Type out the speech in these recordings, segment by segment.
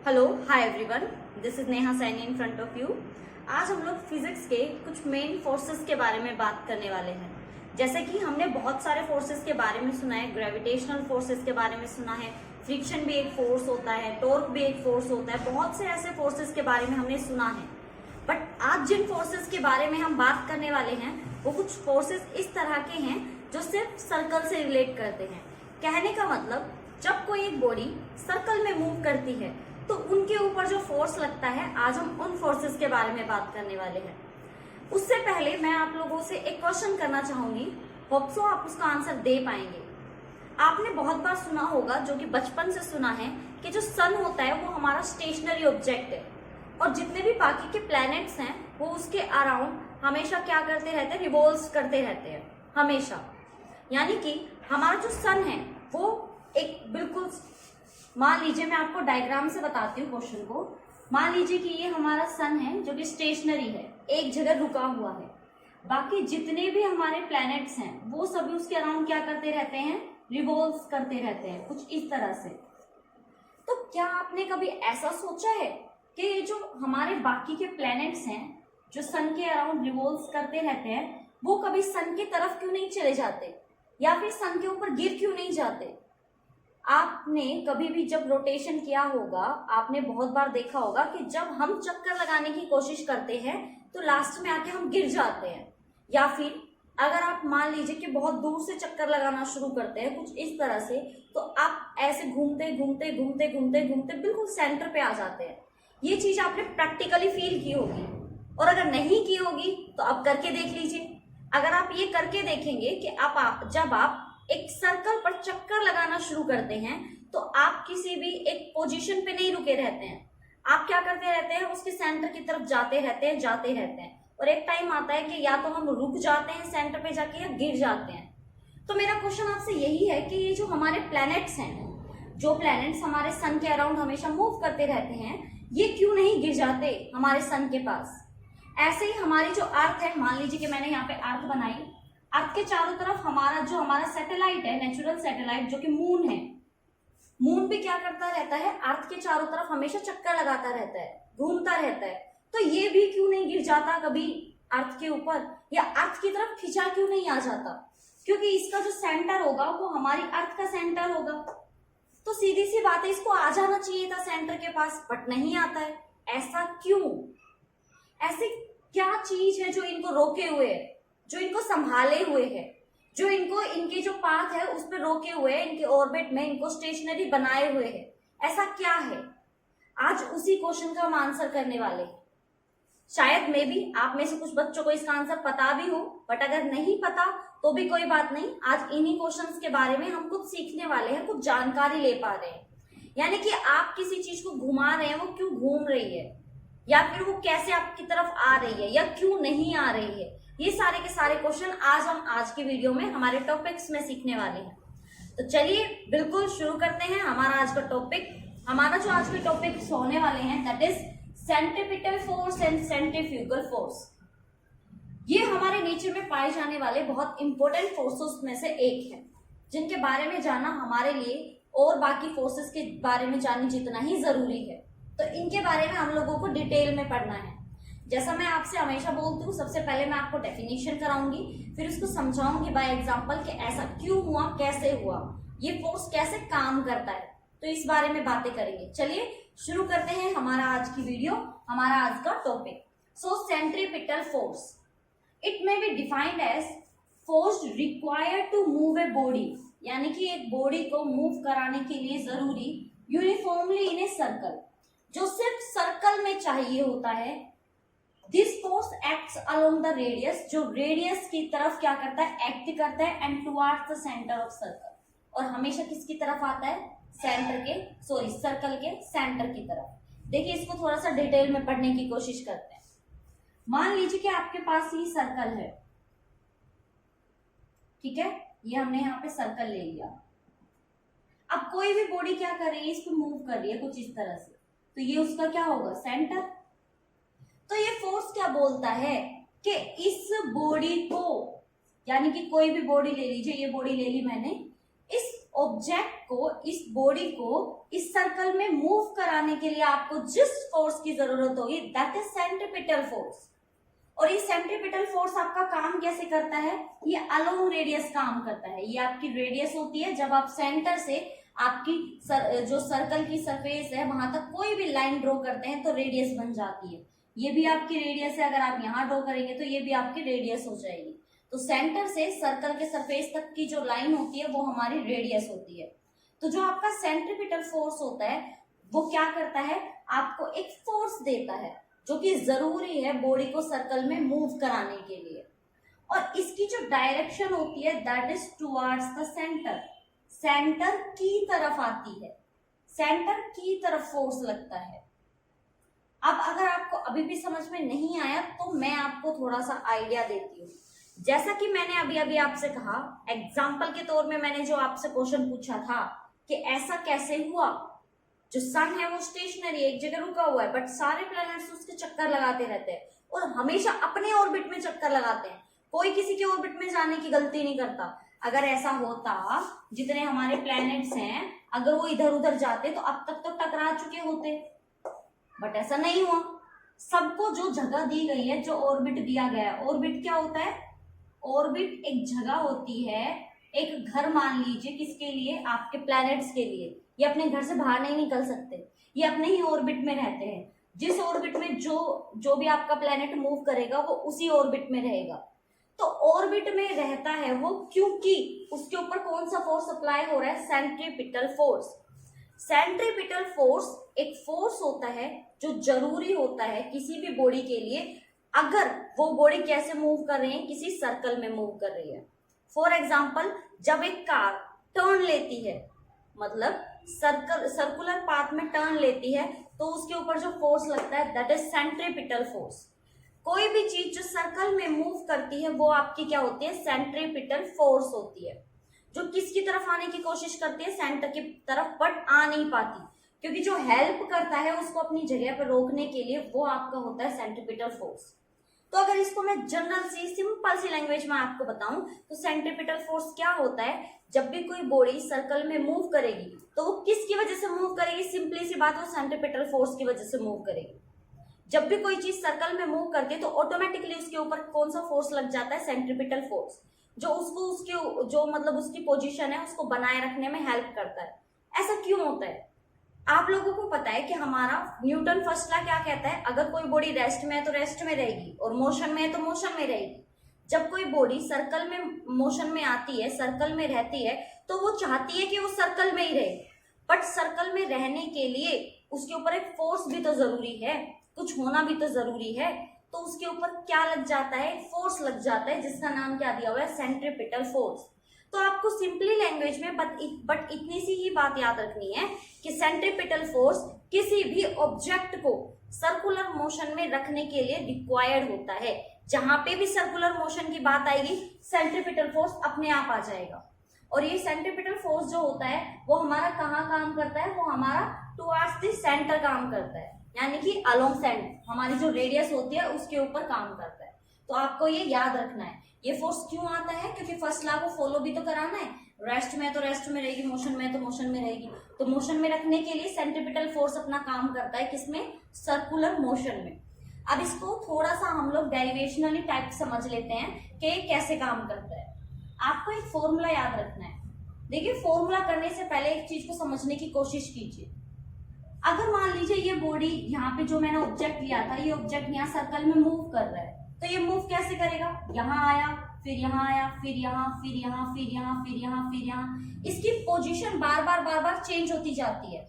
Hello hi everyone, this is Neha Saini in front of you. आज हम लोग फिजिक्स के कुछ मेन फोर्सेस के बारे में बात करने वाले हैं। जैसे कि हमने बहुत सारे फोर्सेस के बारे में सुना है, ग्रेविटेशनल फोर्सेस के बारे में सुना है, फ्रिक्शन भी एक फोर्स होता है, टॉर्क भी एक फोर्स होता है, बहुत से ऐसे फोर्सेस के बारे में हमने सुना है। बट आज जिन फोर्सेस के बारे में हम बात करने वाले हैं वो कुछ फोर्सेस इस तरह के हैं जो सिर्फ सर्कल से रिलेट करते हैं। कहने का मतलब, जब कोई एक बॉडी सर्कल में मूव करती है तो उनके ऊपर जो फोर्स लगता है, आज हम उन फोर्सेस के बारे में बात करने वाले हैं। उससे पहले मैं आप लोगों से एक क्वेश्चन करना चाहूंगी, होप सो आप उसका आंसर दे पाएंगे। आपने बहुत बार सुना होगा, जो कि बचपन से सुना है, कि जो सन होता है वो हमारा स्टेशनरी ऑब्जेक्ट है और जितने भी बाकी के प्लैनेट्स हैं वो उसके अराउंड हमेशा क्या करते रहते हैं, रिवॉल्व करते रहते हैं हमेशा। यानी कि हमारा जो सन है वो एक बिल्कुल, मान लीजिए, मैं आपको डायग्राम से बताती हूँ क्वेश्चन को। मान लीजिए कि ये हमारा सन है जो कि स्टेशनरी है, एक जगह रुका हुआ है। बाकी जितने भी हमारे प्लैनेट्स हैं वो सभी उसके अराउंड क्या करते रहते हैं, रिवॉल्व करते रहते हैं, कुछ इस तरह से। तो क्या आपने कभी ऐसा सोचा है कि ये जो हमारे बाकी के प्लैनेट्स हैं जो सन के अराउंड रिवॉल्व करते रहते हैं, वो कभी सन की तरफ क्यों नहीं चले जाते या फिर सन के ऊपर गिर क्यों नहीं जाते? आपने कभी भी जब रोटेशन किया होगा, आपने बहुत बार देखा होगा कि जब हम चक्कर लगाने की कोशिश करते हैं तो लास्ट में आके हम गिर जाते हैं। या फिर अगर आप मान लीजिए कि बहुत दूर से चक्कर लगाना शुरू करते हैं कुछ इस तरह से, तो आप ऐसे घूमते घूमते घूमते घूमते घूमते बिल्कुल सेंटर पे आ जाते हैं। ये चीज आपने प्रैक्टिकली फील की होगी, और अगर नहीं की होगी तो आप करके देख लीजिए। अगर आप ये करके देखेंगे कि जब आप एक सर्कल पर चक्कर लगाना शुरू करते हैं तो आप किसी भी एक पोजीशन पे नहीं रुके रहते हैं, आप क्या करते रहते हैं, उसके सेंटर की तरफ जाते रहते हैं और एक टाइम आता है कि या तो हम रुक जाते हैं सेंटर पे जाके या गिर जाते हैं। तो मेरा क्वेश्चन आपसे यही है कि ये जो हमारे प्लैनेट्स हैं, जो प्लैनेट्स हमारे सन के अराउंड हमेशा मूव करते रहते हैं, ये क्यों नहीं गिर जाते हमारे सन के पास? ऐसे ही हमारी जो अर्थ है, मान लीजिए कि मैंने यहाँ पे अर्थ बनाई, अर्थ के चारों तरफ हमारा सैटेलाइट है, नेचुरल सैटेलाइट, जो कि मून है। मून भी क्या करता रहता है, अर्थ के चारों तरफ हमेशा चक्कर लगाता रहता है, घूमता रहता है। तो ये भी क्यों नहीं गिर जाता कभी अर्थ के ऊपर, या अर्थ की तरफ खिंचा क्यों नहीं आ जाता? क्योंकि इसका जो सेंटर होगा वो हमारी अर्थ का सेंटर होगा। तो सीधी सी बात है, इसको आ जाना चाहिए था सेंटर के पास, बट नहीं आता है। ऐसा क्यों? ऐसी क्या चीज है जो इनको रोके हुए है, जो इनको संभाले हुए है, जो इनको इनके जो पाथ है उस पर रोके हुए है, इनके ऑर्बिट में इनको स्टेशनरी बनाए हुए है? ऐसा क्या है? आज उसी क्वेश्चन का हम आंसर करने वाले हैं। शायद मे बी आप में से कुछ बच्चों को इसका आंसर पता भी हो, बट अगर नहीं पता तो भी कोई बात नहीं। आज इन्हीं क्वेश्चंस के बारे में हम कुछ सीखने वाले हैं, कुछ जानकारी ले पा रहे हैं। यानी कि आप किसी चीज को घुमा रहे हैं, वो क्यों घूम रही है, या फिर वो कैसे आपकी तरफ आ रही है, या क्यों नहीं आ रही है, ये सारे के सारे क्वेश्चन आज की वीडियो में हमारे टॉपिक्स में सीखने वाले हैं। तो चलिए बिल्कुल शुरू करते हैं हमारा आज का टॉपिक। हमारा जो आज के टॉपिक्स होने वाले हैं, that is centripetal force and centrifugal force. ये हमारे नेचर में पाए जाने वाले बहुत इंपॉर्टेंट फोर्सेस में से एक है, जिनके बारे में जानना हमारे लिए और बाकी फोर्सेस के बारे में जानने जितना ही जरूरी है। तो इनके बारे में हम लोगों को डिटेल में पढ़ना है। जैसा मैं आपसे हमेशा बोलती हूँ, सबसे पहले मैं आपको डेफिनेशन कराऊंगी, फिर उसको समझाऊंगी बाय एग्जांपल कि ऐसा क्यों हुआ, कैसे हुआ, ये फोर्स कैसे काम करता है। तो इस बारे में बातें करेंगे। चलिए शुरू करते हैं हमारा आज की वीडियो, हमारा आज का topic. So centripetal force, it may be defined as force required to move a body, यानी कि एक बॉडी को मूव कराने के लिए जरूरी यूनिफॉर्मली इन ए सर्कल, जो सिर्फ सर्कल में चाहिए होता है। This force acts along the radius, जो रेडियस की तरफ क्या करता है, एक्ट करता है, and towards the centre of circle, और हमेशा किसकी तरफ आता है, सर्कल के सेंटर की तरफ। देखिए इसको थोड़ा सा डिटेल में पढ़ने की कोशिश करते हैं। मान लीजिए कि आपके पास ये सर्कल है, ठीक है, ये हमने यहाँ पे सर्कल ले लिया। अब कोई भी बॉडी क्या कर रही है, इसको मूव कर रही है कुछ इस तरह से, तो ये उसका क्या होगा, सेंटर। तो ये फोर्स क्या बोलता है कि इस बॉडी को, यानी कि कोई भी बॉडी ले लीजिए, ये बॉडी ले ली मैंने, इस ऑब्जेक्ट को, इस बॉडी को इस सर्कल में मूव कराने के लिए आपको जिस फोर्स की जरूरत होगी दैट इज सेंट्रीपिटल फोर्स। और ये सेंट्रीपिटल फोर्स आपका काम कैसे करता है, ये अलोंग रेडियस काम करता है। ये आपकी रेडियस होती है, जब आप सेंटर से आपकी जो सर्कल की सरफेस है वहां तक कोई भी लाइन ड्रॉ करते हैं तो रेडियस बन जाती है। ये भी आपकी रेडियस है, अगर आप यहाँ ड्रॉ करेंगे तो ये भी आपकी रेडियस हो जाएगी। तो सेंटर से सर्कल के सरफेस तक की जो लाइन होती है वो हमारी रेडियस होती है। तो जो आपका सेंट्रीपिटल फोर्स होता है वो क्या करता है, आपको एक फोर्स देता है जो कि जरूरी है बॉडी को सर्कल में मूव कराने के लिए। और इसकी जो डायरेक्शन होती है that is towards the centre, centre की तरफ आती है, सेंटर की तरफ फोर्स लगता है। अब अगर आपको अभी भी समझ में नहीं आया तो मैं आपको थोड़ा सा आइडिया देती हूँ। जैसा कि मैंने अभी अभी आपसे कहा, एग्जाम्पल के तौर में मैंने जो आपसे क्वेश्चन पूछा था कि ऐसा कैसे हुआ, जो सन है वो स्टेशनरी एक जगह रुका हुआ है बट सारे प्लैनेट्स उसके चक्कर लगाते रहते हैं और हमेशा अपने ऑर्बिट में चक्कर लगाते हैं, कोई किसी के ऑर्बिट में जाने की गलती नहीं करता। अगर ऐसा होता, जितने हमारे प्लैनेट्स हैं अगर वो इधर उधर जाते तो अब तक तो टकरा चुके होते, बट ऐसा नहीं हुआ। सबको जो जगह दी गई है, जो ऑर्बिट दिया गया है, ऑर्बिट क्या होता है, ऑर्बिट एक जगह होती है, एक घर मान लीजिए किसके लिए, आपके प्लैनेट्स के लिए। ये अपने घर से बाहर नहीं निकल सकते, ये अपने ही ऑर्बिट में रहते हैं। जिस ऑर्बिट में जो भी आपका प्लैनेट मूव करेगा वो उसी ऑर्बिट में रहेगा। तो ऑर्बिट में रहता है वो क्योंकि उसके ऊपर कौन सा फोर्स अप्लाई हो रहा है, सेंट्रीपिटल फोर्स। सेंट्रीपिटल फोर्स एक फोर्स होता है जो जरूरी होता है किसी भी बॉडी के लिए, अगर वो बॉडी कैसे मूव कर रही है, किसी सर्कल में मूव कर रही है। फॉर एग्जाम्पल, जब एक कार टर्न लेती है, मतलब सर्कुलर पाथ में टर्न लेती है, तो उसके ऊपर जो फोर्स लगता है दैट इज सेंट्रीपिटल फोर्स। कोई भी चीज जो सर्कल में मूव करती है वो आपकी क्या होती है, सेंट्रीपिटल फोर्स होती है, जो किसकी तरफ आने की कोशिश करती है, सेंटर की तरफ, बट आ नहीं पाती, क्योंकि जो हेल्प करता है उसको अपनी जगह पर रोकने के लिए वो आपका होता है सेंट्रीपिटल फोर्स। तो अगर इसको मैं जनरल सी सिंपल सी लैंग्वेज में आपको बताऊं तो सेंट्रीपिटल फोर्स क्या होता है, जब भी कोई बॉडी सर्कल में मूव करेगी तो वो किसकी वजह से मूव करेगी, सिंपली सी बात, वो सेंट्रीपिटल फोर्स की वजह से मूव करेगी। जब भी कोई चीज सर्कल में मूव करती है तो ऑटोमेटिकली उसके ऊपर कौन सा फोर्स लग जाता है, सेंट्रीपिटल फोर्स, जो उसको उसके जो मतलब उसकी पोजीशन है उसको बनाए रखने में हेल्प करता है। ऐसा क्यों होता है, आप लोगों को पता है कि हमारा न्यूटन फर्स्ट लॉ क्या कहता है, अगर कोई बॉडी रेस्ट में है तो रेस्ट में रहेगी और मोशन में है तो मोशन में रहेगी। जब कोई बॉडी सर्कल में मोशन में आती है, सर्कल में रहती है, तो वो चाहती है कि वो सर्कल में ही रहे, बट सर्कल में रहने के लिए उसके ऊपर एक फोर्स भी तो जरूरी है, कुछ होना भी तो जरूरी है। तो उसके ऊपर क्या लग जाता है, फोर्स लग जाता है, जिसका नाम क्या दिया हुआ है, सेंट्रीपिटल फोर्स। तो आपको सिंपली लैंग्वेज में बट इतनी सी ही बात याद रखनी है कि सेंट्रीपिटल फोर्स किसी भी ऑब्जेक्ट को सर्कुलर मोशन में रखने के लिए रिक्वायर्ड होता है। जहां पे भी सर्कुलर मोशन की बात आएगी सेंट्रीपिटल फोर्स अपने आप आ जाएगा। और ये सेंट्रीपिटल फोर्स जो होता है वो हमारा कहाँ काम करता है, वो हमारा टुवर्ड्स द सेंटर काम करता है, यानी कि अलोंग सेंटर, हमारी जो रेडियस होती है उसके ऊपर काम करता है। तो आपको ये याद रखना है, ये फोर्स क्यों आता है, क्योंकि फर्स्ट लॉ को फॉलो भी तो कराना है, रेस्ट में तो रेस्ट में रहेगी, मोशन में तो मोशन में रहेगी। तो मोशन में रखने के लिए सेंट्रीपिटल फोर्स अपना काम करता है, किसमें, सर्कुलर मोशन में। अब इसको थोड़ा सा हम लोग डेरिवेशनली टाइप समझ लेते हैं कि कैसे काम करता है। आपको एक फॉर्मूला याद रखना है। देखिए, फॉर्मूला करने से पहले एक चीज को समझने की कोशिश कीजिए। अगर मान लीजिए ये बॉडी, यहाँ पे जो मैंने ऑब्जेक्ट लिया था, ये ऑब्जेक्ट यहाँ सर्कल में मूव कर रहा है, तो ये मूव कैसे करेगा, यहाँ आया, फिर यहाँ आया, फिर यहाँ, फिर यहाँ, फिर यहाँ, फिर यहाँ, फिर यहाँ। इसकी पोजीशन बार बार चेंज होती जाती है।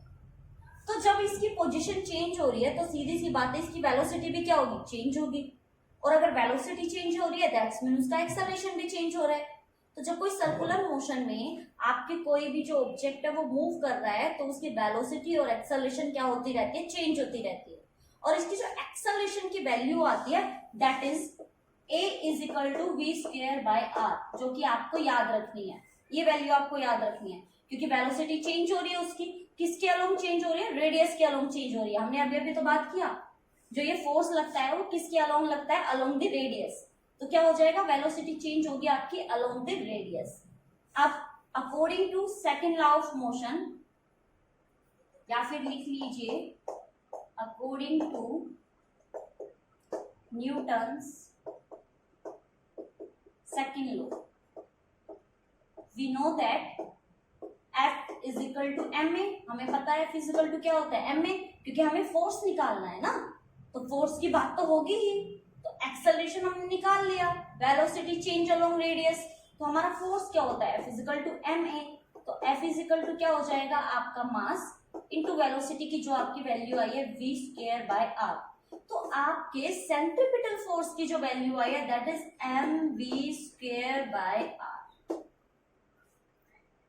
तो जब इसकी पोजीशन चेंज हो रही है तो सीधी सी बात है, इसकी वेलोसिटी भी क्या होगी, चेंज होगी। और अगर वेलोसिटी चेंज हो रही है दैट्स मीन उसका एक्सेलरेशन भी चेंज हो रहा है। तो जब कोई सर्कुलर मोशन में आपके कोई भी जो ऑब्जेक्ट है वो मूव कर रहा है तो उसकी वेलोसिटी और एक्सेलरेशन क्या होती रहती है, चेंज होती रहती है। और इसकी जो एक्सेलरेशन की वैल्यू आती है that is a is equal to V square by R, जो कि आपको याद रखनी है। ये वैल्यू आपको याद रखनी है क्योंकि वेलोसिटी चेंज हो रही है, उसकी किसके अलोंग चेंज हो रही है, रेडियस के अलोंग चेंज हो रही है। हमने अभी अभी तो बात किया, जो ये फोर्स लगता है वो किसके अलोंग लगता है, अलोंग द रेडियस। तो क्या हो जाएगा, वेलोसिटी चेंज होगी आपकी अलोंग द रेडियस। अब according to second law of motion, या फिर लिख लीजिए according to Newton's second law, we know that F is equal to M A. हमें पता है F इज इक्वल टू क्या होता है, एम ए, क्योंकि हमें फोर्स निकालना है ना, तो फोर्स की बात तो होगी ही। तो एक्सेलरेशन हमने निकाल लिया, वेलोसिटी चेंज अलोंग रेडियस, तो हमारा फोर्स क्या होता है F is equal to M A. तो F इज इक्वल टू क्या हो जाएगा, आपका मास इंटू वेलोसिटी की जो आपकी वैल्यू आई है v स्क्वायर बाय आर। तो आपके सेंट्रीपिटल फोर्स की जो वैल्यू आई है that is mv square by R.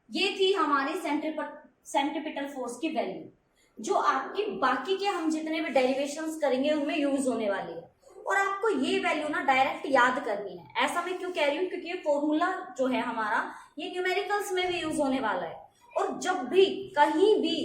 ये थी हमारी सेंट्रीपिटल फोर्स की वैल्यू, जो आपकी बाकी के हम जितने भी डेरिवेशंस करेंगे उनमें यूज होने वाली है। और आपको ये वैल्यू ना डायरेक्ट याद करनी है। ऐसा मैं क्यों कह रही हूँ, क्योंकि ये फॉर्मूला जो है हमारा ये न्यूमेरिकल्स में भी यूज होने वाला है। और जब भी कहीं भी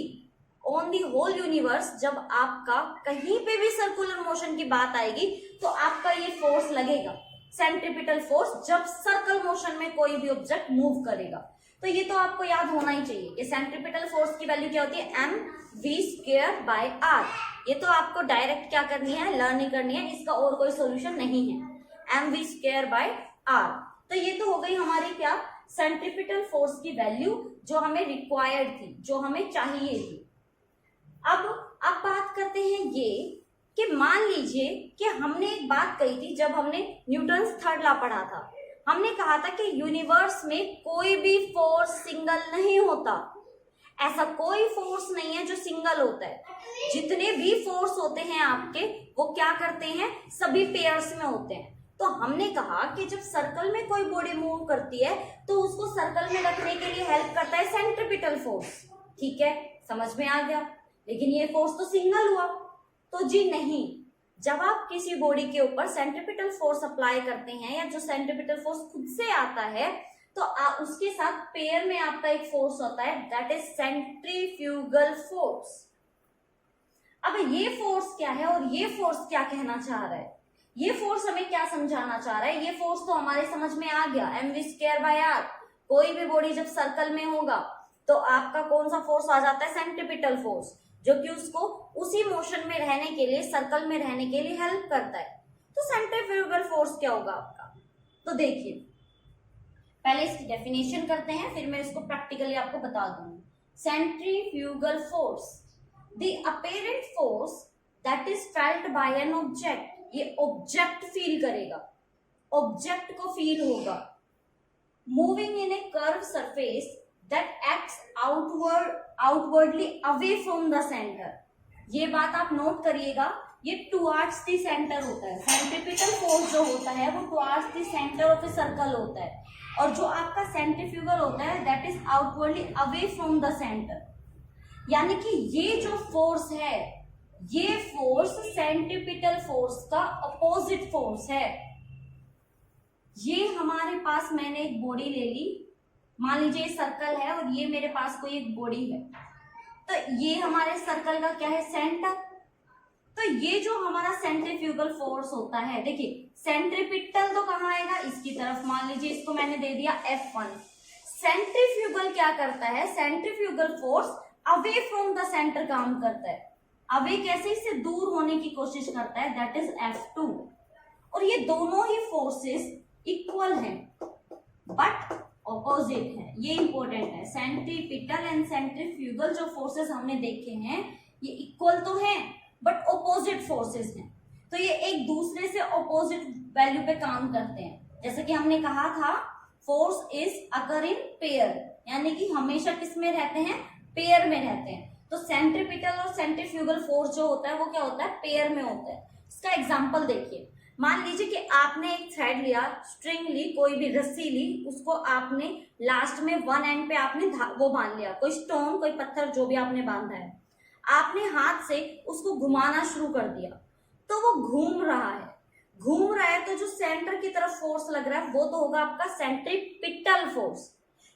ऑन दी होल यूनिवर्स जब आपका कहीं पे भी सर्कुलर मोशन की बात आएगी तो आपका ये फोर्स लगेगा, सेंट्रीपिटल फोर्स, जब सर्कल मोशन में कोई भी ऑब्जेक्ट मूव करेगा। तो ये तो आपको याद होना ही चाहिए कि सेंट्रीपिटल फोर्स की वैल्यू क्या होती है, M V square by R. ये तो आपको डायरेक्ट क्या करनी है, लर्न ही करनी है, इसका और कोई सोल्यूशन नहीं है, M V square by R. तो ये तो हो गई हमारी क्या, सेंट्रीपिटल फोर्स की वैल्यू जो हमें रिक्वायर्ड थी, जो हमें चाहिए थी। अब बात करते हैं ये कि मान लीजिए कि हमने एक बात कही थी जब हमने न्यूटन्स थर्ड लॉ पढ़ा था। हमने कहा था कि यूनिवर्स में कोई भी फोर्स सिंगल नहीं होता। ऐसा कोई फोर्स नहीं है जो सिंगल होता है। जितने भी फोर्स होते हैं आपके, वो क्या करते हैं, सभी पेयर्स में होते हैं। तो हमने कहा कि जब सर्कल में कोई बॉडी मूव करती है तो उसको सर्कल में रखने के लिए हेल्प करता है सेंट्रीपिटल फोर्स। ठीक है, समझ में आ गया। लेकिन ये फोर्स तो सिंगल हुआ, तो जी नहीं, जब आप किसी बॉडी के ऊपर सेंट्रीपिटल फोर्स अप्लाई करते हैं या जो सेंट्रीपिटल फोर्स खुद से आता है तो उसके साथ पेयर में आपका एक फोर्स होता है दैट इज सेंट्रीफ्यूगल फोर्स। अब ये फोर्स क्या है और ये फोर्स क्या कहना चाह रहा है, ये फोर्स हमें क्या समझाना चाह रहा है, ये फोर्स तो हमारे समझ में आ गया, M V square by R. कोई भी बॉडी जब सर्कल में होगा तो आपका कौन सा फोर्स आ जाता है, सेंट्रीपिटल फोर्स, जो कि उसको उसी मोशन में रहने के लिए, सर्कल में रहने के लिए हेल्प करता है। तो सेंट्रीफ्यूगल फोर्स क्या होगा आपका, तो देखिए पहले इसकी डेफिनेशन करते हैं, फिर मैं इसको प्रैक्टिकली आपको बता दूंगी। Centrifugal force, the apparent force that is felt by an object. ये ऑब्जेक्ट फील करेगा, ऑब्जेक्ट को फील होगा, moving in A curve surface that acts outwardly away from the center। ये बात आप नोट करिएगा, ये towards the center होता है। सेंट्रीपिटल फोर्स जो होता है वो towards the center of a circle होता है, और जो आपका सेंट्रीफ्यूगल होता है that is outwardly away from the center। यानी कि ये जो फोर्स है, ये फोर्स सेंट्रीपिटल फोर्स का अपोजिट फोर्स है। ये हमारे पास, मैंने एक बॉडी ले ली, मान लीजिए सर्कल है और ये मेरे पास कोई एक बॉडी है, तो ये हमारे सर्कल का क्या है, सेंटर। तो ये जो हमारा सेंट्रीफ्यूगल फोर्स होता है, देखिए सेंट्रीपिटल तो कहाँ आएगा, इसकी तरफ, मान लीजिए इसको मैंने दे दिया F1। सेंट्रीफ्यूगल क्या करता है, centrifugal force away from the centre काम करता है। अवे कैसे, इससे दूर होने की कोशिश करता है, दैट इज F2। और ये दोनों ही फोर्सेस इक्वल हैं बट ऑपोजिट है, ये इंपॉर्टेंट है। सेंट्रीपिटल एंड सेंट्रीफ्यूगल जो फोर्सेस हमने देखे हैं ये इक्वल तो हैं बट ऑपोजिट फोर्सेस हैं। तो ये एक दूसरे से ऑपोजिट वैल्यू पे काम करते हैं। जैसे कि हमने कहा था force is occur in pair, यानी कि हमेशा किस में रहते हैं, पेयर में रहते हैं। तो सेंट्रीपिटल और सेंट्रीफ्यूगल फोर्स जो होता है वो क्या होता है, पेयर में होता है। इसका एग्जाम्पल देखिए, मान लीजिए कि आपने एक थ्रेड लिया, स्ट्रिंग ली, कोई भी रस्सी ली, उसको आपने लास्ट में वन एंड पे आपने वो बांध लिया, कोई स्टोन, कोई पत्थर, जो भी आपने बांधा है, आपने हाथ से उसको घुमाना शुरू कर दिया, तो वो घूम रहा है, तो जो सेंटर की तरफ फोर्स लग रहा है वो तो होगा आपका सेंट्रीपिटल फोर्स।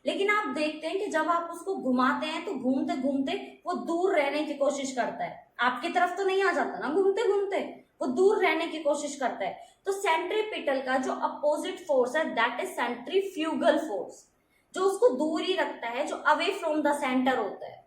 लेकिन आप देखते हैं कि जब आप उसको घुमाते हैं तो घूमते घूमते वो दूर रहने की कोशिश करता है, आपकी तरफ तो नहीं आ जाता ना, घूमते घूमते वो दूर रहने की कोशिश करता है। तो सेंट्रीपिटल का जो अपोजिट फोर्स है दैट इज सेंट्रीफ्यूगल फोर्स। जो उसको दूर ही रखता है, जो अवे फ्रॉम द सेंटर होता है।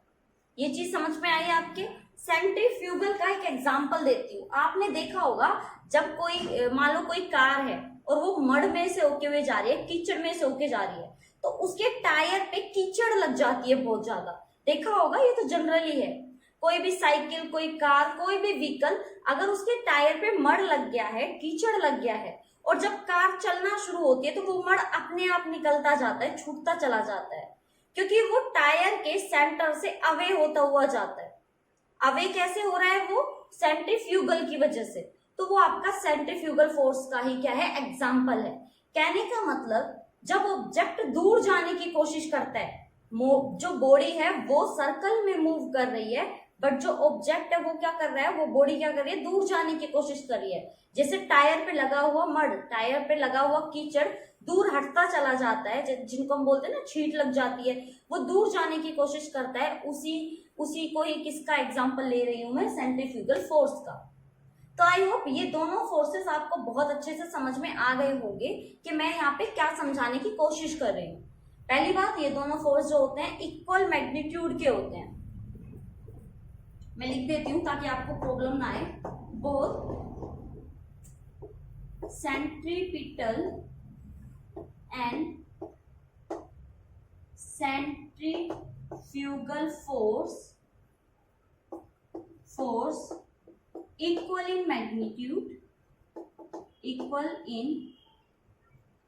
ये चीज समझ में आई आपके? सेंट्रीफ्यूगल का एक एग्जांपल देती हूँ। आपने देखा होगा जब कोई मान लो कोई कार है और वो मड में से होके हुए जा रही है, कीचड़ में से होके जा रही है, तो उसके टायर पे कीचड़ लग जाती है बहुत ज्यादा। देखा होगा, ये तो जनरली है। कोई भी साइकिल, कोई कार, कोई भी व्हीकल, अगर उसके टायर पे मड लग गया है, कीचड़ लग गया है, और जब कार चलना शुरू होती है तो वो मड अपने आप निकलता जाता है, छूटता चला जाता है, क्योंकि वो टायर के सेंटर से अवे होता हुआ जाता है। अवे कैसे हो रहा है? वो सेंट्रीफ्यूगल की वजह से। तो वो आपका सेंट्रीफ्यूगल फोर्स का ही क्या है? एग्जाम्पल है। कहने का मतलब जब ऑब्जेक्ट दूर जाने की कोशिश करता है, जो बॉडी है वो सर्कल में मूव कर रही है, बट जो ऑब्जेक्ट है वो क्या कर रहा है? वो बॉडी क्या कर रही है? दूर जाने की कोशिश कर रही है। जैसे टायर पे लगा हुआ मड, टायर पे लगा हुआ कीचड़ दूर हटता चला जाता है, जिनको हम बोलते हैं ना छींट लग जाती है, वो दूर जाने की कोशिश करता है। उसी को ही किसका एग्जाम्पल ले रही हूं मैं? सेंट्रीफ्यूगल फोर्स का। तो आई होप ये दोनों फोर्सेस आपको बहुत अच्छे से समझ में आ गए होंगे कि मैं यहाँ पे क्या समझाने की कोशिश कर रही हूँ। पहली बात, ये दोनों फोर्स जो होते हैं इक्वल मैग्नीट्यूड के होते हैं। मैं लिख देती हूँ ताकि आपको प्रॉब्लम ना आए। Both centripetal and centrifugal force equal in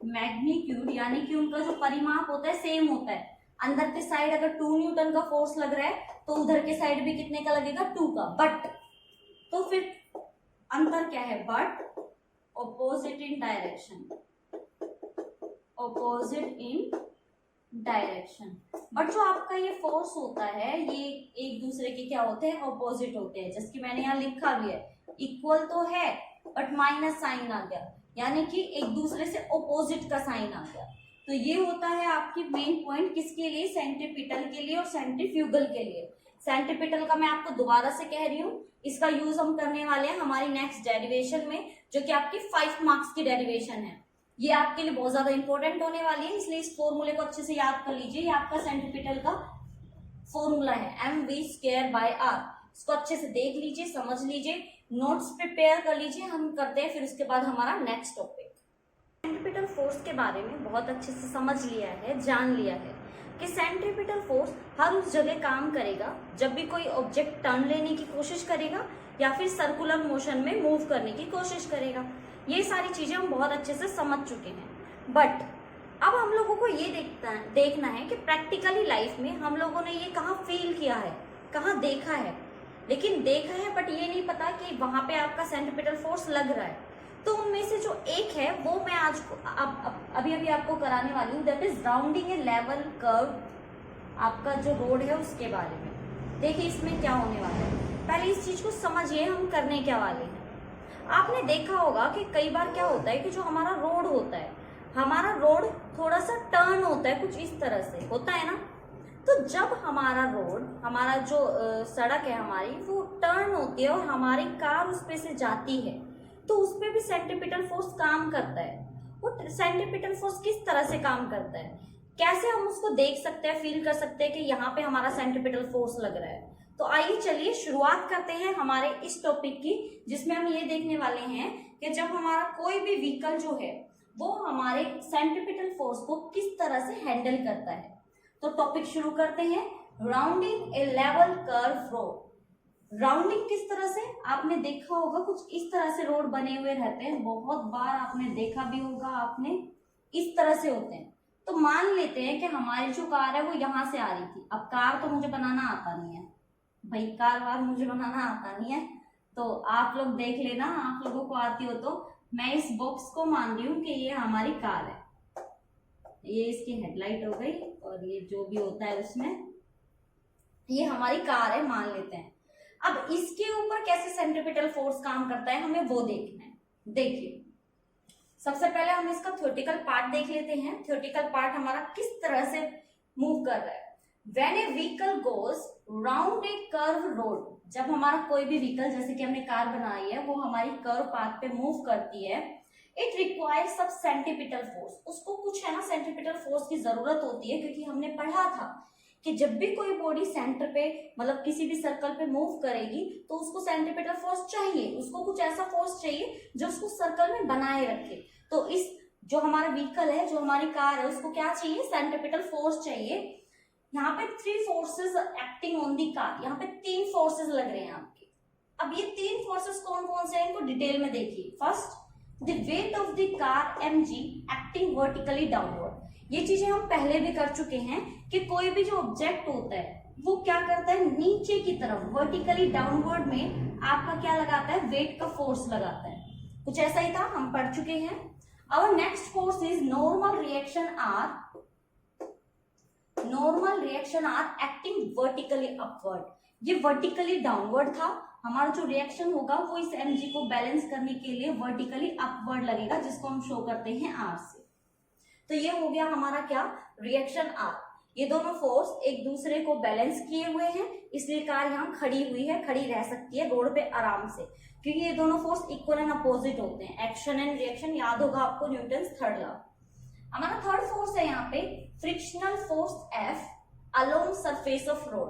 magnitude, यानी कि उनका जो परिमाप होता है सेम होता है। अंदर के साइड अगर 2 न्यूटन का फोर्स लग रहा है तो उधर के साइड भी कितने का लगेगा? 2 का। बट तो फिर अंतर क्या है? But opposite in direction. But जो आपका ये फोर्स होता है ये एक दूसरे के क्या होते हैं? ऑपोजिट होते हैं। जैसे कि मैंने यहाँ लिखा भी है, इक्वल तो है बट माइनस साइन आ गया, यानी कि एक दूसरे से ऑपोजिट का साइन आ गया। तो ये होता है आपकी मेन पॉइंट किसके लिए? सेंट्रीपिटल के लिए और सेंट्रीफ्यूगल के लिए। सेंट्रीपिटल का मैं आपको दोबारा से कह रही हूँ, इसका यूज हम करने वाले हैं हमारी नेक्स्ट डेरिवेशन में, जो कि आपकी 5 मार्क्स की डेरिवेशन है। ये आपके लिए बहुत ज्यादा इंपॉर्टेंट होने वाली है, इसलिए इस फॉर्मूले को अच्छे से याद कर लीजिए। ये आपका सेंट्रीपिटल का फॉर्मूला है, mv²/r। इसको अच्छे से देख लीजिए, समझ लीजिए, नोट्स प्रिपेयर कर लीजिए। हम करते हैं फिर उसके बाद हमारा नेक्स्ट टॉपिक। सेंट्रीपिटल फोर्स के बारे में बहुत अच्छे से समझ लिया है, जान लिया है कि सेंट्रीपिटल फोर्स हर उस जगह काम करेगा जब भी कोई ऑब्जेक्ट टर्न लेने की कोशिश करेगा या फिर सर्कुलर मोशन में मूव करने की कोशिश करेगा। ये सारी चीजें हम बहुत अच्छे से समझ चुके हैं। बट अब हम लोगों को ये देखना है कि प्रैक्टिकली लाइफ में हम लोगों ने ये कहाँ फील किया है, कहाँ देखा है। लेकिन देखा है बट ये नहीं पता कि वहां पे आपका सेंट्रीपिटल फोर्स लग रहा है। तो उनमें से जो एक है वो मैं आज अभी आपको कराने वाली हूँ, that is rounding A level curve. आपका जो रोड है उसके बारे में देखिए इसमें क्या होने वाला है। पहले इस चीज को समझिए हम करने क्या वाले हैं। आपने देखा होगा कि कई बार क्या होता है कि जो हमारा रोड होता है, हमारा रोड थोड़ा सा टर्न होता है, कुछ इस तरह से होता है ना। तो जब हमारा रोड, हमारा जो सड़क है हमारी, वो टर्न होती है और हमारी कार उस पे से जाती है, तो उस पे भी सेंट्रीपिटल फोर्स काम करता है। वो सेंट्रीपिटल फोर्स किस तरह से काम करता है, कैसे हम उसको देख सकते हैं, फील कर सकते हैं कि यहाँ पे हमारा सेंट्रीपिटल फोर्स लग रहा है। तो आइए चलिए शुरुआत करते हैं हमारे इस टॉपिक की, जिसमें हम ये देखने वाले हैं कि जब हमारा कोई भी व्हीकल जो है वो हमारे सेंट्रीपिटल फोर्स को किस तरह से हैंडल करता है। तो टॉपिक शुरू करते हैं, राउंडिंग ए लेवल कर्व रोड। राउंडिंग किस तरह से? आपने देखा होगा कुछ इस तरह से रोड बने हुए रहते हैं, बहुत बार आपने देखा भी होगा, आपने इस तरह से होते हैं। तो मान लेते हैं कि हमारी जो कार है वो यहाँ से आ रही थी। अब कार तो मुझे बनाना आता नहीं है भाई, कार वार मुझे बनाना आता नहीं है, तो आप लोग देख लेना, आप लोगों को आती हो तो। मैं इस बॉक्स को मान रही हूँ कि ये हमारी कार है, ये इसकी हेडलाइट हो गई और ये जो भी होता है उसमें, ये हमारी कार है मान लेते हैं। अब इसके ऊपर कैसे सेंट्रीपिटल फोर्स काम करता है हमें वो देखना है। देखिए सबसे पहले हम इसका थ्योरेटिकल पार्ट देख लेते हैं। थ्योरेटिकल पार्ट हमारा किस तरह से मूव कर रहा है। When a vehicle goes round a curve road, जब हमारा कोई भी व्हीकल, जैसे कि हमने कार बनाई है, वो हमारी कर्व पाथ पे मूव करती है, इट रिक्वायर्स सब सेंट्रीपिटल फोर्स, उसको कुछ है ना सेंट्रीपिटल फोर्स की जरूरत होती है, क्योंकि हमने पढ़ा था कि जब भी कोई बॉडी सेंटर पे मतलब किसी भी सर्कल पे मूव करेगी तो उसको सेंट्रीपिटल फोर्स चाहिए, उसको कुछ ऐसा फोर्स चाहिए जो उसको सर्कल में बनाए रखे। तो इस जो हमारा व्हीकल है, जो हमारी कार है, उसको क्या चाहिए, सेंट्रीपिटल फोर्स चाहिए। यहाँ पे 3 forces acting on the car, यहाँ पे 3 फोर्सेस लग रहे हैं आपके। अब ये 3 फोर्सेस कौन कौन से हैं इनको डिटेल में देखिए। First, the weight of the car mg acting vertically downward. ये चीजें हम पहले भी कर चुके हैं कि कोई भी जो ऑब्जेक्ट होता है वो क्या करता है, नीचे की तरफ वर्टिकली डाउनवर्ड में आपका क्या लगाता है, वेट का फोर्स लगाता है। कुछ ऐसा ही था, हम पढ़ चुके हैं। Our next force is normal reaction are acting vertically upward। ये vertically downward था, हमारा जो रिएक्शन होगा वो इस mg को बैलेंस करने के लिए वर्टिकली अपवर्ड लगेगा, जिसको हम शो करते हैं r से। तो ये हो गया हमारा क्या, रिएक्शन r। ये दोनों फोर्स एक दूसरे को बैलेंस किए हुए हैं, इसलिए कार यहाँ खड़ी हुई है, खड़ी रह सकती है रोड पे आराम से, क्योंकि ये दोनों फोर्स इक्वल एंड अपोजिट होते हैं। एक्शन एंड रिएक्शन याद होगा आपको, न्यूटन्स थर्ड लॉ। हमारा थर्ड फोर्स है यहाँ पे frictional force F along surface of road.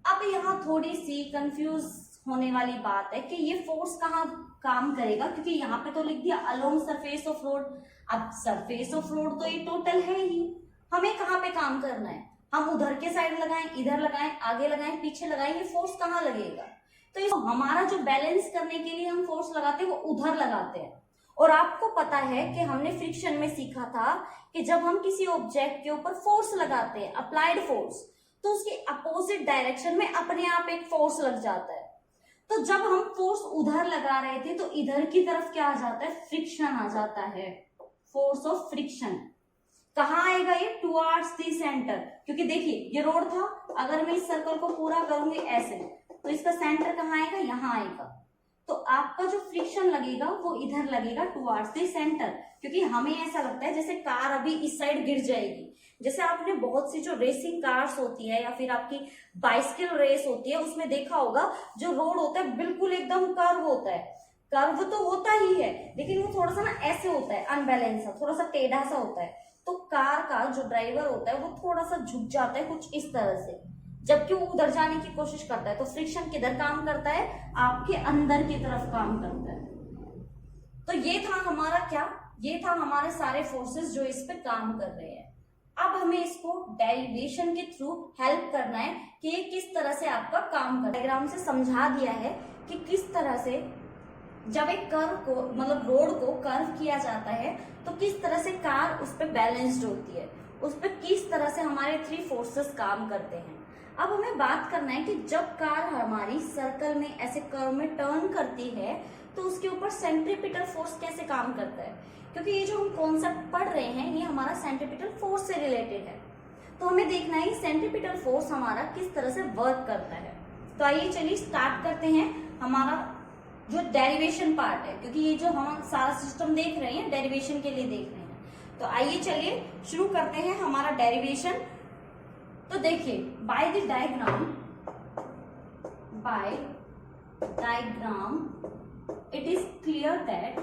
अब यहाँ थोड़ी सी कंफ्यूज होने वाली बात है कि ये फोर्स कहाँ काम करेगा, क्योंकि यहाँ पे तो लिख दिया अलोंग सरफेस ऑफ रोड। अब सरफेस ऑफ रोड तो ये टोटल है ही, हमें कहाँ पे काम करना है, हम उधर के साइड लगाएं, इधर लगाएं, आगे लगाएं, पीछे लगाएं, ये फोर्स कहाँ लगेगा। तो हमारा जो बैलेंस करने के लिए हम फोर्स लगाते हैं वो उधर लगाते हैं। और आपको पता है कि हमने फ्रिक्शन में सीखा था कि जब हम किसी ऑब्जेक्ट के ऊपर फोर्स लगाते हैं, अप्लाइड फोर्स, तो उसके अपोजिट डायरेक्शन में अपने आप एक फोर्स लग जाता है। तो जब हम फोर्स उधर लगा रहे थे तो इधर की तरफ क्या आ जाता है, फ्रिक्शन आ जाता है, फोर्स ऑफ फ्रिक्शन। कहाँ आएगा ये, टुवर्ड्स द सेंटर, क्योंकि देखिए ये रोड था, अगर मैं इस सर्कल को पूरा करूंगी ऐसे, तो इसका सेंटर कहाँ आएगा, यहाँ आएगा। तो आपका जो फ्रिक्शन लगेगा वो इधर लगेगा, टुवर्ड्स द सेंटर, क्योंकि हमें ऐसा लगता है जैसे कार अभी इस साइड गिर जाएगी। जैसे आपने बहुत सी जो रेसिंग कार्स होती है या फिर आपकी बाइसिकल रेस होती है, उसमें देखा होगा जो रोड होता है बिल्कुल एकदम कर्व होता है। कर्व तो होता ही है, लेकिन वो थोड़ा सा ना ऐसे होता है, अनबैलेंस सा, थोड़ा सा टेढ़ा सा होता है। तो कार का जो ड्राइवर होता है वो थोड़ा सा झुक जाता है कुछ इस तरह से, जबकि वो उधर जाने की कोशिश करता है। तो फ्रिक्शन किधर काम करता है, आपके अंदर की तरफ काम करता है। तो ये था हमारा क्या, ये था हमारे सारे फोर्सेस जो इस पे काम कर रहे हैं। अब हमें इसको डेरिवेशन के थ्रू हेल्प करना है कि ये किस तरह से आपका काम कर, डायग्राम से समझा दिया है कि किस तरह से जब एक कर्व को मतलब रोड को कर्व किया जाता है तो किस तरह से कार उस पर बैलेंस्ड होती है, उस पर किस तरह से हमारे 3 फोर्सेस काम करते हैं। अब हमें बात करना है कि जब कार हमारी सर्कल में ऐसे कर्व में टर्न करती है तो उसके ऊपर सेंट्रीपिटल फोर्स कैसे काम करता है, क्योंकि ये जो हम कॉन्सेप्ट पढ़ रहे हैं ये हमारा सेंट्रीपिटल फोर्स से रिलेटेड है। तो हमें देखना है सेंट्रीपिटल फोर्स हमारा किस तरह से वर्क करता है। तो आइए चलिए स्टार्ट करते हैं हमारा जो डेरिवेशन पार्ट है, क्योंकि ये जो हम सारा सिस्टम देख रहे हैं डेरिवेशन के लिए देख रहे हैं। तो आइए चलिए शुरू करते हैं हमारा डेरिवेशन। तो देखिए by diagram it is clear that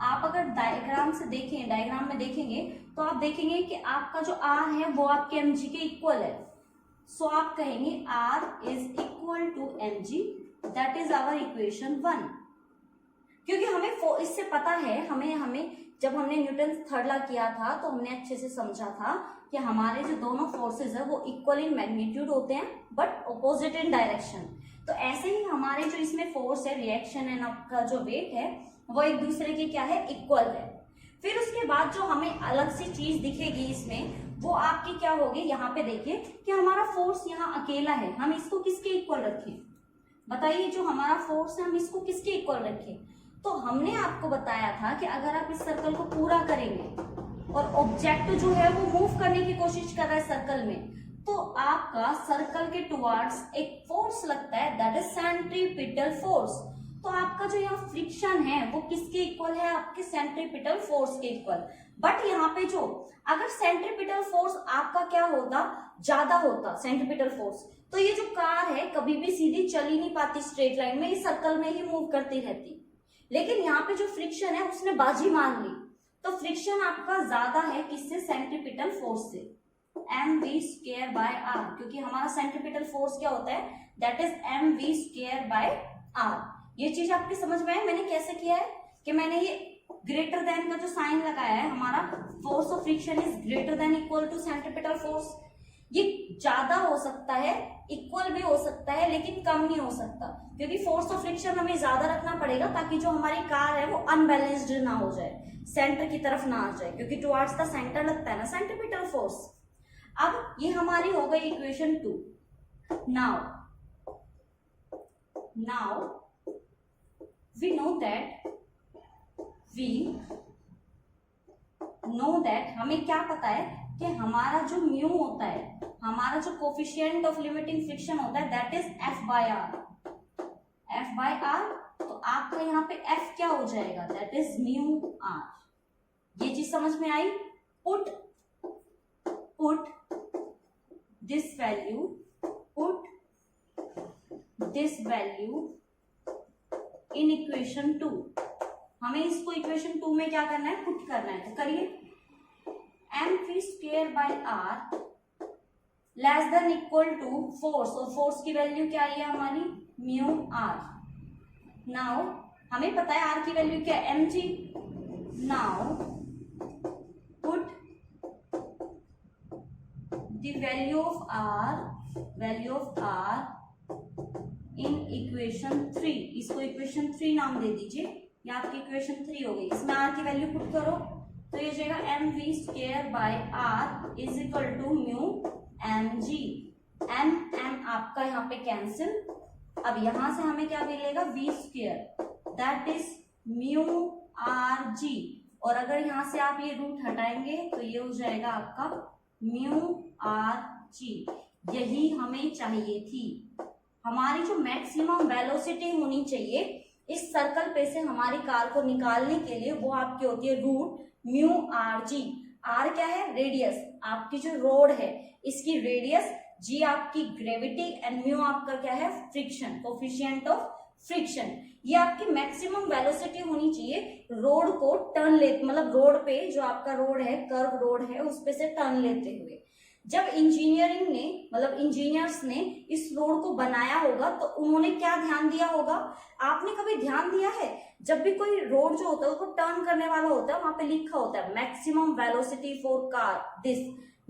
आप अगर डायग्राम से देखें, डायग्राम में देखेंगे तो आप देखेंगे कि आपका जो R है वो आपके mg के इक्वल है। सो आप कहेंगे R is equal to mg, that is our equation 1। क्योंकि हमें इससे पता है, हमें जब हमने न्यूटन थर्ड लॉ किया था तो हमने अच्छे से समझा था कि हमारे जो दोनों फोर्सेस है वो इक्वल इन मैग्नीट्यूड होते हैं बट ऑपोजिट इन डायरेक्शन। तो ऐसे ही हमारे जो इसमें फोर्स है, रिएक्शन एंड आपका जो वेट है वो एक दूसरे की क्या है, इक्वल है। फिर उसके बाद जो हमें अलग सी चीज दिखेगी इसमें वो आपकी क्या होगी, यहाँ पे देखिए कि हमारा फोर्स यहाँ अकेला है, हम इसको किसके इक्वल रखें, बताइए। जो हमारा फोर्स है हम इसको किसके इक्वल रखें। तो हमने आपको बताया था कि अगर आप इस सर्कल को पूरा करेंगे और ऑब्जेक्ट जो है वो मूव करने की कोशिश कर रहा है सर्कल में, तो आपका सर्कल के टुवर्ड्स एक फोर्स लगता है, दैट इज सेंट्रीपिटल फोर्स। तो आपका जो यहाँ फ्रिक्शन है वो किसके इक्वल है, आपके सेंट्रीपिटल फोर्स के इक्वल। बट यहाँ पे जो अगर सेंट्रीपिटल फोर्स आपका क्या होता, ज्यादा होता सेंट्रीपिटल फोर्स, तो ये जो कार है कभी भी सीधी चल ही नहीं पाती स्ट्रेट लाइन में, इस सर्कल में ही मूव करती रहती। लेकिन यहाँ पे जो फ्रिक्शन है उसने बाजी मार ली, तो फ्रिक्शन आपका ज्यादा है किससे, सेंट्रीपिटल फोर्स से, mv²/r, क्योंकि हमारा सेंट्रीपिटल फोर्स क्या होता है, दैट इज mv²/r। ये चीज आपकी समझ में है मैंने कैसे किया है, कि मैंने ये ग्रेटर देन का जो साइन लगाया है, हमारा force of friction is greater than equal to centripetal force. ये ज्यादा हो सकता है, इक्वल भी हो सकता है, लेकिन कम नहीं हो सकता, क्योंकि फोर्स ऑफ फ्रिक्शन हमें ज्यादा रखना पड़ेगा ताकि जो हमारी कार है वो अनबैलेंस्ड ना हो जाए, सेंटर की तरफ ना आ जाए, क्योंकि टुवर्ड्स द सेंटर लगता है ना सेंट्रीपिटल फोर्स। अब ये हमारी हो गई equation 2। Now we know that हमें क्या पता है कि हमारा जो म्यू होता है, हमारा जो कोफिशिएंट ऑफ लिमिटिंग फ्रिक्शन होता है, दैट इज f/r। तो आपका यहाँ पे f क्या हो जाएगा, दैट इज म्यू r। ये चीज समझ में आई। Put this value in equation 2। हमें इसको इक्वेशन 2 में क्या करना है, पुट करना है, तो करिए। mv²/r less than equal to force, और फोर्स की वैल्यू क्या है हमारी, म्यू r। नाउ हमें पता है r की वैल्यू क्या है, mg। Now put the value of r in equation 3। इसको इक्वेशन 3 नाम दे दीजिए, ये आपकी इक्वेशन 3 हो गई। इसमें r की वैल्यू पुट करो तो ये जाएगा mv²/r is equal to mu mg। m आपका यहाँ पे कैंसिल। अब यहां से हमें क्या मिलेगा, v², that is mu rg। और अगर यहां से आप ये रूट हटाएंगे तो ये हो जाएगा आपका म्यू rg। यही हमें चाहिए थी। हमारी जो मैक्सिमम वेलोसिटी होनी चाहिए इस सर्कल पे से हमारी कार को निकालने के लिए, वो आपकी होती है रूट म्यू rg। r क्या है, रेडियस, आपकी जो रोड है इसकी रेडियस, g आपकी ग्रेविटी, एंड म्यू आपका क्या है, फ्रिक्शन, कोफिशिएंट ऑफ फ्रिक्शन। ये आपकी मैक्सिमम वेलोसिटी होनी चाहिए रोड को टर्न ले, मतलब रोड पे जो आपका रोड है, कर्व रोड है, उस पे से टर्न लेते हुए। जब इंजीनियरिंग ने, मतलब इंजीनियर्स ने इस रोड को बनाया होगा तो उन्होंने क्या ध्यान दिया होगा, आपने कभी ध्यान दिया है, जब भी कोई रोड जो होता है उसको टर्न करने वाला होता है, वहां पे लिखा होता है maximum velocity for car this,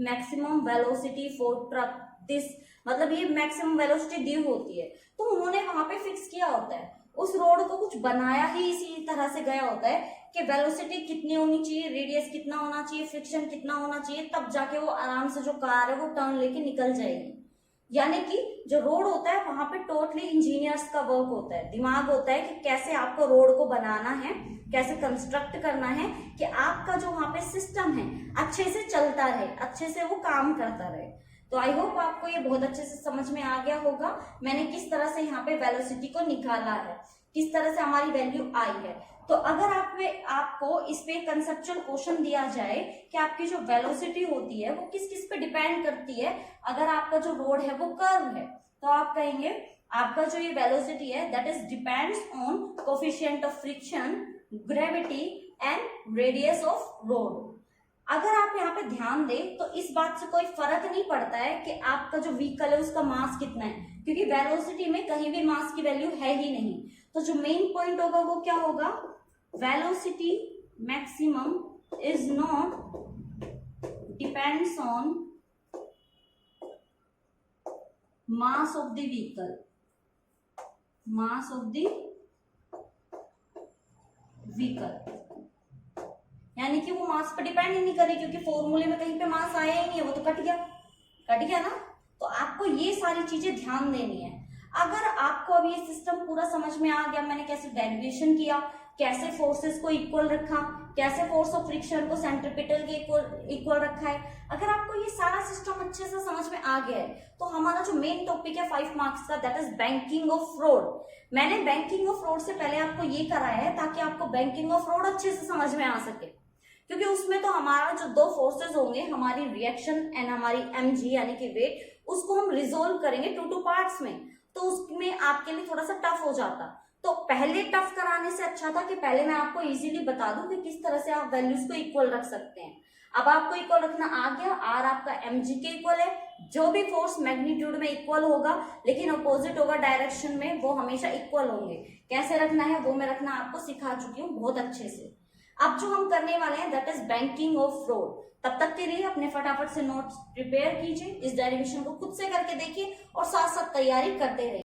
maximum velocity for truck this, मतलब ये मैक्सिमम वेलोसिटी दी होती है। तो उन्होंने वहां पे फिक्स किया होता है, उस रोड को कुछ बनाया ही इसी तरह से गया होता है कि वेलोसिटी कितनी होनी चाहिए, रेडियस कितना होना चाहिए, फ्रिक्शन कितना होना चाहिए, तब जाके वो आराम से जो कार है वो टर्न लेके निकल जाएगी। यानी कि जो रोड होता है वहां पे टोटली इंजीनियर्स का वर्क होता है, दिमाग होता है कि कैसे आपको रोड को बनाना है, कैसे कंस्ट्रक्ट करना है कि आपका जो वहां पे सिस्टम है अच्छे से चलता रहे, अच्छे से वो काम करता रहे। तो आई होप आपको ये बहुत अच्छे से समझ में आ गया होगा मैंने किस तरह से यहाँ पे वेलोसिटी को निकाला है, किस तरह से हमारी वैल्यू आई है। तो अगर आपको इस पे कंसेप्चुअल क्वेश्चन दिया जाए कि आपकी जो वेलोसिटी होती है वो किस किस पे डिपेंड करती है, अगर आपका जो रोड है वो कर्व है, तो आप कहेंगे आपका जो ये वेलोसिटी है that is depends on coefficient of friction, gravity and radius of road. अगर आप यहाँ पे ध्यान दें तो इस बात से कोई फर्क नहीं पड़ता है कि आपका जो व्हीकल है उसका मास कितना है, क्योंकि वेलोसिटी में कहीं भी मास की वैल्यू है ही नहीं। तो जो मेन पॉइंट होगा वो क्या होगा, velocity maximum is not depends on mass of the vehicle, mass of the vehicle, यानी कि वो मास पर डिपेंड ही नहीं करे, क्योंकि फॉर्मूले में कहीं पे मास आया ही नहीं है, वो तो कट गया ना। तो आपको ये सारी चीजें ध्यान देनी है। अगर आपको अब ये सिस्टम पूरा समझ में आ गया, मैंने कैसे डेरिवेशन किया, कैसे फोर्सेस को इक्वल रखा, कैसे फोर्स ऑफ फ्रिक्शन को सेंट्रीपिटल के इक्वल रखा है, अगर आपको ये सारा सिस्टम अच्छे से समझ में आ गया है तो हमारा जो मेन टॉपिक है 5 मार्क्स का that is banking of road. मैंने बैंकिंग ऑफ रोड से पहले आपको ये कराया है ताकि आपको बैंकिंग ऑफ रोड अच्छे से समझ में आ सके, क्योंकि उसमें तो हमारा जो दो फोर्सेस होंगे, हमारी रिएक्शन एंड हमारी mg यानी कि वेट, उसको हम रिजोल्व करेंगे टू पार्ट्स में, तो उसमें आपके लिए थोड़ा सा टफ हो जाता। तो पहले टफ कराने से अच्छा था कि पहले मैं आपको इजीली बता दूं कि किस तरह से आप वैल्यूज को इक्वल रख सकते हैं। अब आपको इक्वल रखना आ गया, आर आपका mg के इक्वल है। जो भी फोर्स मैग्नीट्यूड में इक्वल होगा लेकिन अपोजिट होगा डायरेक्शन में, वो हमेशा इक्वल होंगे। कैसे रखना है वो मैं रखना आपको सिखा चुकी हूँ बहुत अच्छे से। अब जो हम करने वाले हैं that is banking of road. तब तक के लिए अपने फटाफट से नोट्स प्रिपेयर कीजिए, इस डेरिवेशन को खुद से करके देखिए और साथ साथ तैयारी करते रहिए।